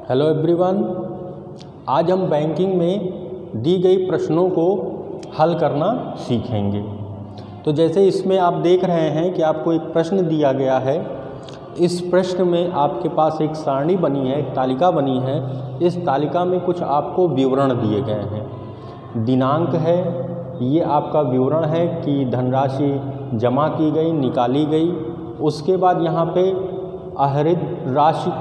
Hello everyone, आज हम banking में दी गई प्रश्नों को हल करना सीखेंगे। तो जैसे इसमें आप देख रहे हैं कि आपको एक प्रश्न दिया गया है। इस प्रश्न में आपके पास एक सारणी बनी है, एक तालिका बनी है। इस तालिका में कुछ आपको विवरण दिए गए हैं। दिनांक है, ये आपका विवरण है कि धनराशि जमा की गई, निकाली गई। उसके बाद यहाँ पे आहरित राशि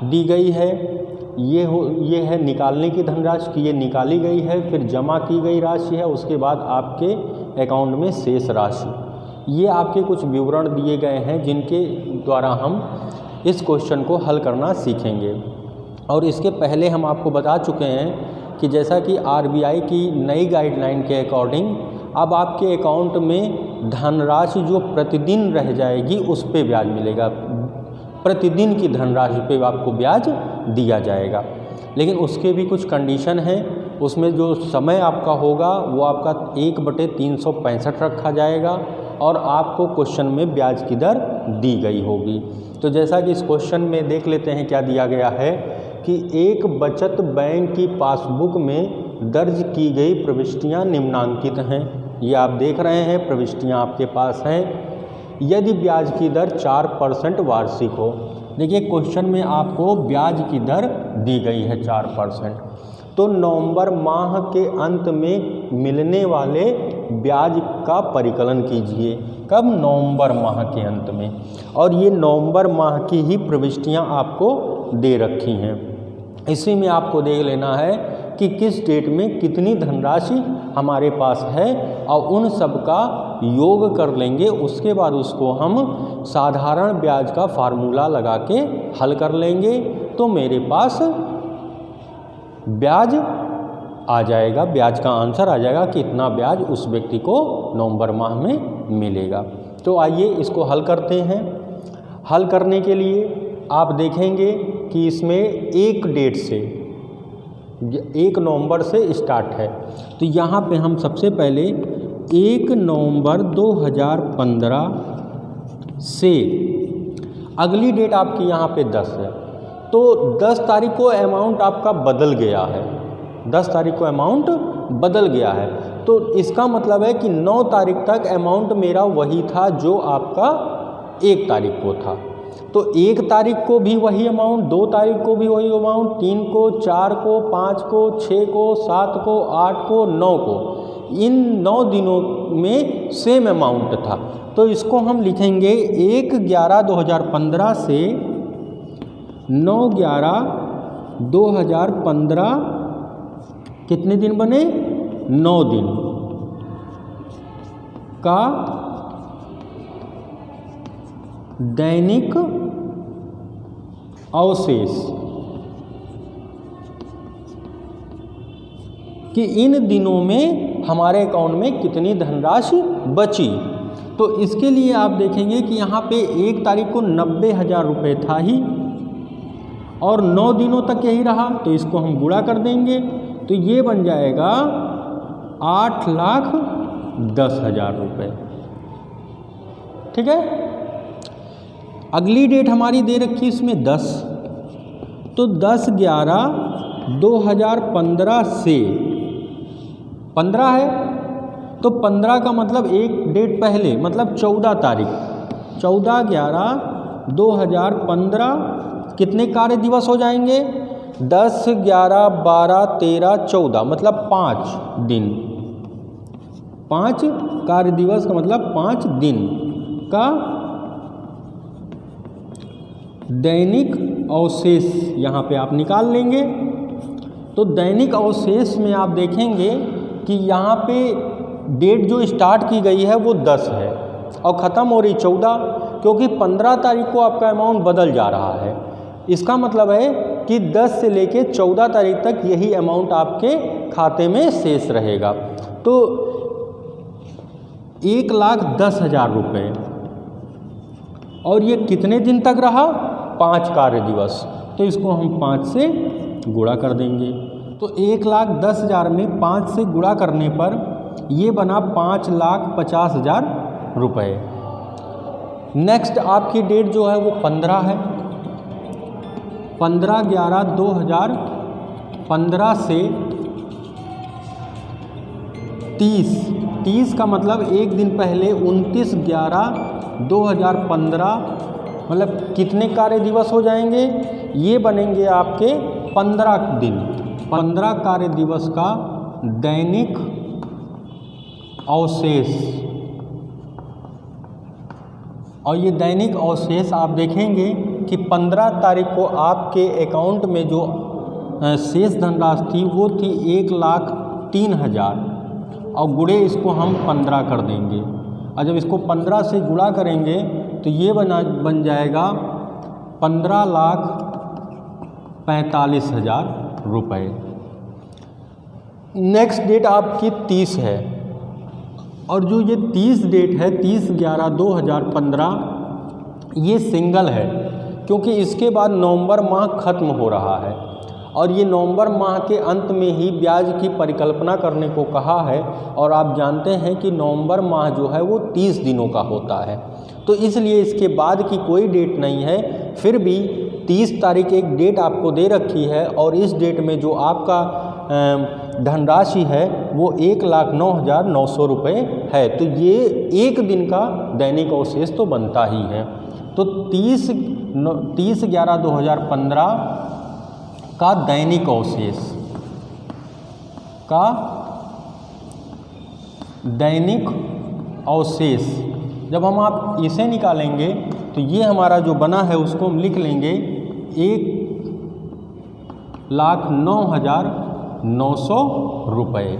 दी गई है, ये है निकालने की धनराशि की, ये निकाली गई है। फिर जमा की गई राशि है, उसके बाद आपके अकाउंट में शेष राशि। ये आपके कुछ विवरण दिए गए हैं जिनके द्वारा हम इस क्वेश्चन को हल करना सीखेंगे। और इसके पहले हम आपको बता चुके हैं कि जैसा कि आरबीआई की नई गाइडलाइन के अकॉर्डिंग अब आपके अकाउंट में धनराशि जो प्रतिदिन रह जाएगी उस पे ब्याज मिलेगा। प्रतिदिन की धनराशि पे आपको ब्याज दिया जाएगा, लेकिन उसके भी कुछ कंडीशन हैं। उसमें जो समय आपका होगा वो आपका 1/365 रखा जाएगा और आपको क्वेश्चन में ब्याज की दर दी गई होगी। तो जैसा कि इस क्वेश्चन में देख लेते हैं क्या दिया गया है कि एक बचत बैंक की पासबुक में दर्ज की गई प्रविष्टियां निम्नांकित हैं। ये आप देख रहे हैं, प्रविष्टियां आपके पास हैं। यदि ब्याज की दर 4% वार्षिक हो, देखिए क्वेश्चन में आपको ब्याज की दर दी गई है 4%। तो नवंबर माह के अंत में मिलने वाले ब्याज का परिकलन कीजिए। कब? नवंबर माह के अंत में। और ये नवंबर माह की ही प्रविष्टियां आपको दे रखी हैं। इसी में आपको देख लेना है कि किस डेट में कितनी धनराशि हमारे पास है और उन सब का योग कर लेंगे। उसके बाद उसको हम साधारण ब्याज का फार्मूला लगा के हल कर लेंगे, तो मेरे पास ब्याज आ जाएगा, ब्याज का आंसर आ जाएगा कि इतना ब्याज उस व्यक्ति को नवंबर माह में मिलेगा। तो आइए इसको हल करते हैं। हल करने के लिए आप देखेंगे कि इसमें एक डेट से 1 नवंबर से स्टार्ट है। तो यहाँ पे हम सबसे पहले 1 नवंबर 2015 से अगली डेट आपकी यहाँ पे 10 है। तो 10 तारीख को अमाउंट आपका बदल गया है। 10 तारीख को अमाउंट बदल गया है। तो इसका मतलब है कि 9 तारीख तक अमाउंट मेरा वही था जो आपका 1 तारीख को था। तो 1 तारीख को भी वही अमाउंट, 2 तारीख को भी वही अमाउंट, 3 को, 4 को, 5 को, 6 को, 7 को, 8 को, 9 को, इन 9 दिनों में सेम अमाउंट था। तो इसको हम लिखेंगे 1/11/2015 से 9/11/2015 कितने दिन बने? 9 दिन का दैनिक अवशेष कि इन दिनों में हमारे अकाउंट में कितनी धनराशि बची। तो इसके लिए आप देखेंगे कि यहाँ पे 1 तारीख को 90,000 रुपये था ही और 9 दिनों तक यही रहा। तो इसको हम गुणा कर देंगे तो ये बन जाएगा 8,10,000 रुपये। ठीक है। अगली डेट हमारी दे रखी इसमें 10। तो 10/11/2015 से 15 है। तो 15 का मतलब एक डेट पहले, मतलब 14 तारीख, 14/11/2015 कितने कार्य दिवस हो जाएंगे? 10, 11, 12, 13, 14, मतलब 5 दिन। 5 कार्य दिवस का मतलब 5 दिन का दैनिक अवशेष यहाँ पे आप निकाल लेंगे। तो दैनिक अवशेष में आप देखेंगे कि यहाँ पे डेट जो स्टार्ट की गई है वो 10 है और ख़त्म हो रही 14, क्योंकि 15 तारीख को आपका अमाउंट बदल जा रहा है। इसका मतलब है कि 10 से लेके 14 तारीख तक यही अमाउंट आपके खाते में शेष रहेगा। तो 1,10,000 रुपये, और ये कितने दिन तक रहा? 5 कार्य दिवस। तो इसको हम 5 से गुणा कर देंगे। तो 1,10,000 में 5 से गुणा करने पर ये बना 5,50,000 रुपये। नेक्स्ट आपकी डेट जो है वो 15 है। 15/11/2015 से 30 का मतलब एक दिन पहले 29/11/2015, मतलब कितने कार्य दिवस हो जाएंगे, ये बनेंगे आपके 15 दिन। 15 कार्य दिवस का दैनिक अवशेष। और ये दैनिक अवशेष आप देखेंगे कि 15 तारीख को आपके अकाउंट में जो शेष धनराशि थी वो थी 1,03,000 और गुणे इसको हम 15 कर देंगे। और जब इसको 15 से गुणा करेंगे तो ये बन जाएगा 15,45,000 रुपये। नेक्स्ट डेट आपकी 30 है और जो ये 30 डेट है 30/11/2015 ये सिंगल है, क्योंकि इसके बाद नवंबर माह खत्म हो रहा है और ये नवंबर माह के अंत में ही ब्याज की परिकल्पना करने को कहा है। और आप जानते हैं कि नवंबर माह जो है वो 30 दिनों का होता है, तो इसलिए इसके बाद की कोई डेट नहीं है। फिर भी 30 तारीख एक डेट आपको दे रखी है और इस डेट में जो आपका धनराशि है वो 1,09,900 रुपये है। तो ये एक दिन का दैनिक अवशेष तो बनता ही है। तो 30/11/2015 का दैनिक अवशेष जब हम आप इसे निकालेंगे तो ये हमारा जो बना है उसको हम लिख लेंगे 1,09,900 रुपये।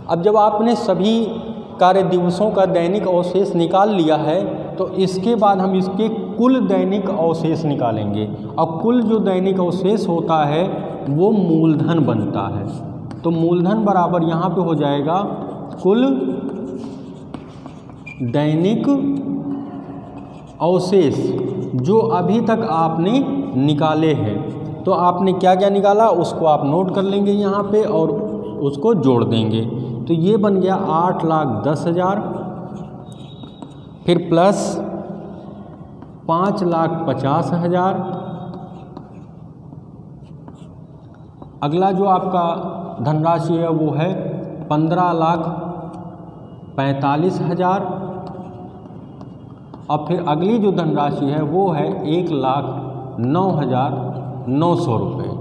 अब जब आपने सभी कार्य दिवसों का दैनिक अवशेष निकाल लिया है तो इसके बाद हम इसके कुल दैनिक अवशेष निकालेंगे और कुल जो दैनिक अवशेष होता है वो मूलधन बनता है। तो मूलधन बराबर यहाँ पे हो जाएगा कुल दैनिक अवशेष जो अभी तक आपने निकाले हैं। तो आपने क्या क्या निकाला उसको आप नोट कर लेंगे यहाँ पे और उसको जोड़ देंगे। तो ये बन गया 8,10,000, फिर प्लस 5,50,000। अगला जो आपका धनराशि है वो है 15,45,000 और फिर अगली जो धनराशि है वो है 1,09,900 रुपये।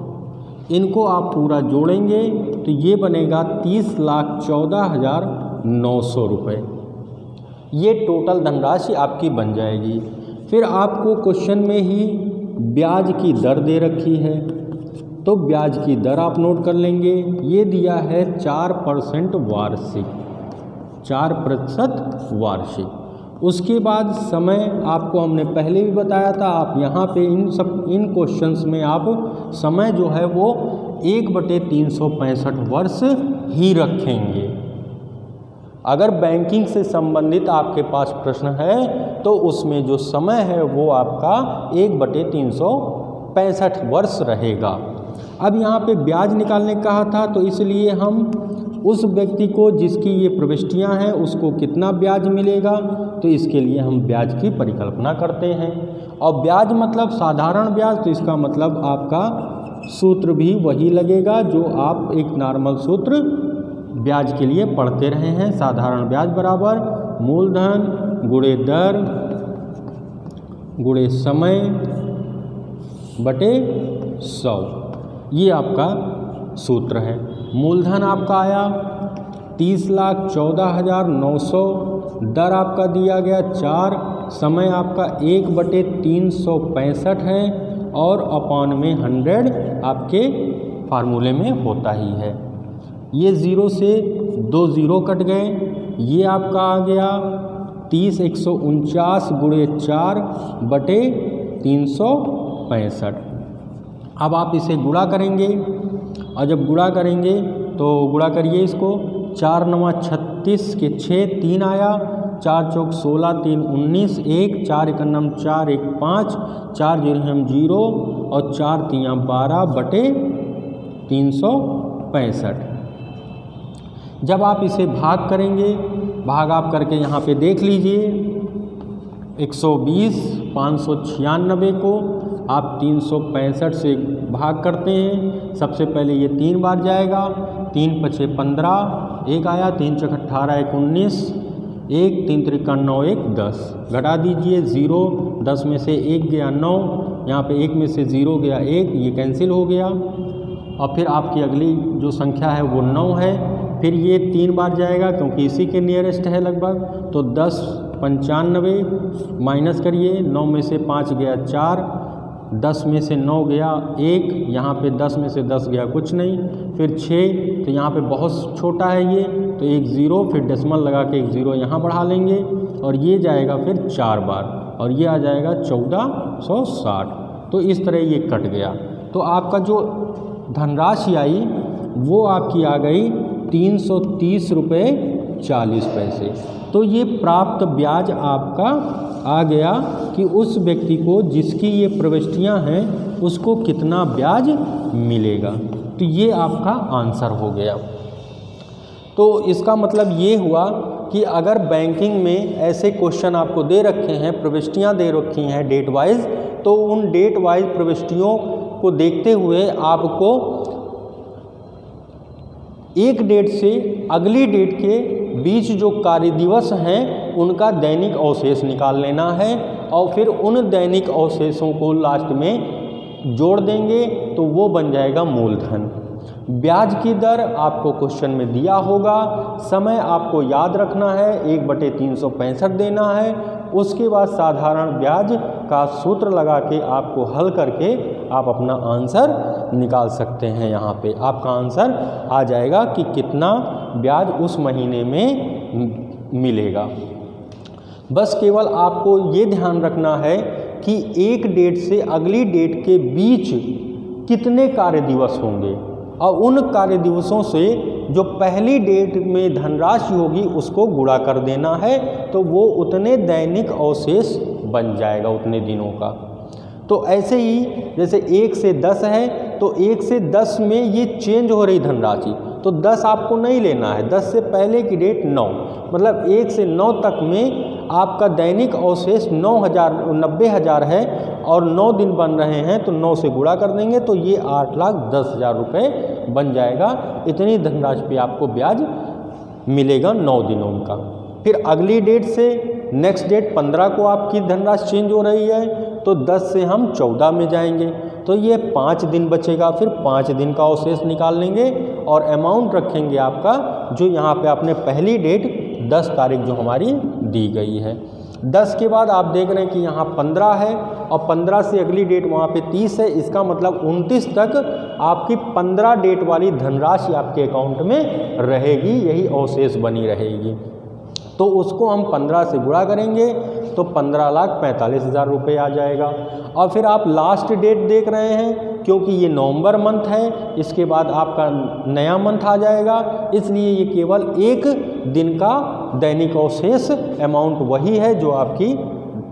इनको आप पूरा जोड़ेंगे तो ये बनेगा 30,14,900 रुपये। ये टोटल धनराशि आपकी बन जाएगी। फिर आपको क्वेश्चन में ही ब्याज की दर दे रखी है, तो ब्याज की दर आप नोट कर लेंगे। ये दिया है 4% वार्षिक, 4% वार्षिक। उसके बाद समय आपको हमने पहले भी बताया था, आप यहाँ पे इन क्वेश्चंस में आप समय जो है वो 1/365 वर्ष ही रखेंगे। अगर बैंकिंग से संबंधित आपके पास प्रश्न है तो उसमें जो समय है वो आपका 1/365 वर्ष रहेगा। अब यहाँ पे ब्याज निकालने कहा था तो इसलिए हम उस व्यक्ति को जिसकी ये प्रविष्टियाँ हैं उसको कितना ब्याज मिलेगा, तो इसके लिए हम ब्याज की परिकल्पना करते हैं। और ब्याज मतलब साधारण ब्याज, तो इसका मतलब आपका सूत्र भी वही लगेगा जो आप एक नॉर्मल सूत्र ब्याज के लिए पढ़ते रहे हैं। साधारण ब्याज बराबर मूलधन गुणे दर गुणे समय बटे 100, ये आपका सूत्र है। मूलधन आपका आया 30,14,900, दर आपका दिया गया 4, समय आपका 1/365 है और अपॉन में 100 आपके फार्मूले में होता ही है। ये 0 से 2 0 कट गए, ये आपका आ गया 30,149 गुणे 4/365। अब आप इसे गुणा करेंगे और जब गुणा करेंगे तो गुणा करिए इसको, 4 9 36 के 6 3 आया, 4 चौक 16 3 19 1 4 1 4 1 5 4 0 और 4 3 12/365। जब आप इसे भाग करेंगे, भाग आप करके यहाँ पे देख लीजिए 120 596 को आप 365 से भाग करते हैं। सबसे पहले ये 3 बार जाएगा, 3 पचे 15, 1 आया, 3 चौक 18, 1 19, 1 3 त्रिका 9, 1 10, घटा दीजिए 0, 10 में से 1 गया 9, यहाँ पे 1 में से 0 गया 1, ये कैंसिल हो गया। और फिर आपकी अगली जो संख्या है वो 9 है। फिर ये 3 बार जाएगा क्योंकि इसी के नियरेस्ट है लगभग, तो 10 95 माइनस करिए, 9 में से 5 गया 4, 10 में से 9 गया 1, यहाँ पे 10 में से 10 गया कुछ नहीं, फिर 6, तो यहाँ पे बहुत छोटा है ये, तो 1 0, फिर डेसिमल लगा के 1 0 यहाँ बढ़ा लेंगे, और ये जाएगा फिर 4 बार, और ये आ जाएगा 1460। तो इस तरह ये कट गया। तो आपका जो धनराशि आई वो आपकी आ गई 330 रुपये 40 पैसे। तो ये प्राप्त ब्याज आपका आ गया कि उस व्यक्ति को जिसकी ये प्रविष्टियां हैं उसको कितना ब्याज मिलेगा। तो ये आपका आंसर हो गया। तो इसका मतलब ये हुआ कि अगर बैंकिंग में ऐसे क्वेश्चन आपको दे रखे हैं, प्रविष्टियां दे रखी हैं डेट वाइज, तो उन डेट वाइज प्रविष्टियों को देखते हुए आपको एक डेट से अगली डेट के बीच जो कार्य दिवस हैं उनका दैनिक अवशेष निकाल लेना है, और फिर उन दैनिक अवशेषों को लास्ट में जोड़ देंगे तो वो बन जाएगा मूलधन। ब्याज की दर आपको क्वेश्चन में दिया होगा, समय आपको याद रखना है 1/365 देना है, उसके बाद साधारण ब्याज का सूत्र लगा के आपको हल करके आप अपना आंसर निकाल सकते हैं। यहाँ पे आपका आंसर आ जाएगा कि कितना ब्याज उस महीने में मिलेगा। बस केवल आपको ये ध्यान रखना है कि एक डेट से अगली डेट के बीच कितने कार्य दिवस होंगे, और उन कार्य दिवसों से जो पहली डेट में धनराशि होगी उसको गुणा कर देना है, तो वो उतने दैनिक अवशेष बन जाएगा उतने दिनों का। तो ऐसे ही जैसे 1 से 10 है, तो 1 से 10 में ये चेंज हो रही धनराशि, तो 10 आपको नहीं लेना है, 10 से पहले की डेट 9, मतलब 1 से 9 तक में आपका दैनिक अवशेष 90,000 है और 9 दिन बन रहे हैं, तो 9 से गुणा कर देंगे तो ये 8,10,000 रुपये बन जाएगा। इतनी धनराशि पे आपको ब्याज मिलेगा 9 दिनों का। फिर अगली डेट से नेक्स्ट डेट 15 को आपकी धनराशि चेंज हो रही है, तो 10 से हम 14 में जाएंगे, तो ये 5 दिन बचेगा। फिर 5 दिन का अवशेष निकाल लेंगे और अमाउंट रखेंगे आपका जो यहाँ पे आपने पहली डेट 10 तारीख जो हमारी दी गई है। 10 के बाद आप देख रहे हैं कि यहाँ 15 है, और 15 से अगली डेट वहाँ पे 30 है, इसका मतलब 29 तक आपकी 15 डेट वाली धनराशि आपके अकाउंट में रहेगी, यही अवशेष बनी रहेगी। तो उसको हम 15 से गुणा करेंगे तो 15,45,000 रुपये आ जाएगा। और फिर आप लास्ट डेट देख रहे हैं क्योंकि ये नवंबर मंथ है, इसके बाद आपका नया मंथ आ जाएगा, इसलिए ये केवल एक दिन का दैनिक अवशेष अमाउंट वही है जो आपकी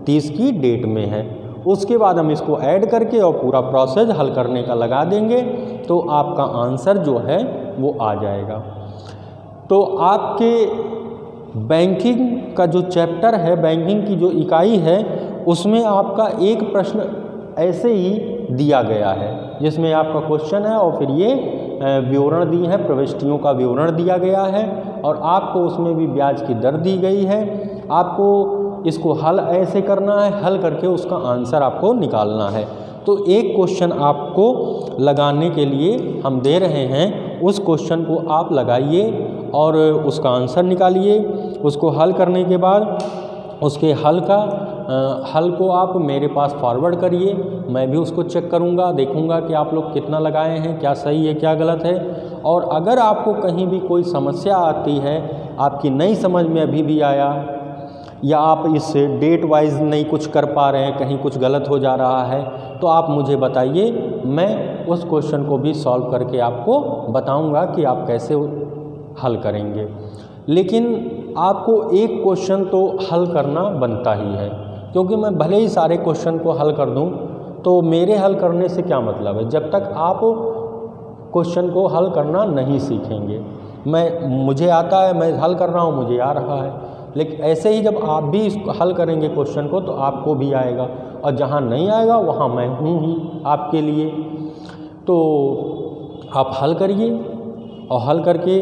30 की डेट में है। उसके बाद हम इसको ऐड करके और पूरा प्रोसेस हल करने का लगा देंगे तो आपका आंसर जो है वो आ जाएगा। तो आपके बैंकिंग का जो चैप्टर है, बैंकिंग की जो इकाई है, उसमें आपका एक प्रश्न ऐसे ही दिया गया है जिसमें आपका क्वेश्चन है और फिर ये विवरण दी है, प्रविष्टियों का विवरण दिया गया है और आपको उसमें भी ब्याज की दर दी गई है। आपको इसको हल ऐसे करना है, हल करके उसका आंसर आपको निकालना है। तो एक क्वेश्चन आपको लगाने के लिए हम दे रहे हैं, उस क्वेश्चन को आप लगाइए और उसका आंसर निकालिए। उसको हल करने के बाद उसके हल को आप मेरे पास फॉरवर्ड करिए, मैं भी उसको चेक करूंगा, देखूंगा कि आप लोग कितना लगाए हैं, क्या सही है क्या गलत है। और अगर आपको कहीं भी कोई समस्या आती है, आपकी नहीं समझ में अभी भी आया, या आप इस डेट वाइज नहीं कुछ कर पा रहे हैं, कहीं कुछ गलत हो जा रहा है, तो आप मुझे बताइए, मैं उस क्वेश्चन को भी सॉल्व करके आपको बताऊंगा कि आप कैसे हल करेंगे। लेकिन आपको एक क्वेश्चन तो हल करना बनता ही है, क्योंकि मैं भले ही सारे क्वेश्चन को हल कर दूं तो मेरे हल करने से क्या मतलब है जब तक आप क्वेश्चन को हल करना नहीं सीखेंगे। मुझे आता है, मैं हल कर रहा हूँ, मुझे आ रहा है, लेकिन ऐसे ही जब आप भी इसको हल करेंगे क्वेश्चन को तो आपको भी आएगा, और जहाँ नहीं आएगा वहाँ मैं हूँ ही आपके लिए। तो आप हल करिए और हल करके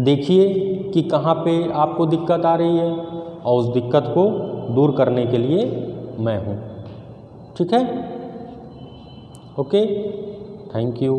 देखिए कि कहाँ पे आपको दिक्कत आ रही है, और उस दिक्कत को दूर करने के लिए मैं हूँ। ठीक है, ओके, थैंक यू।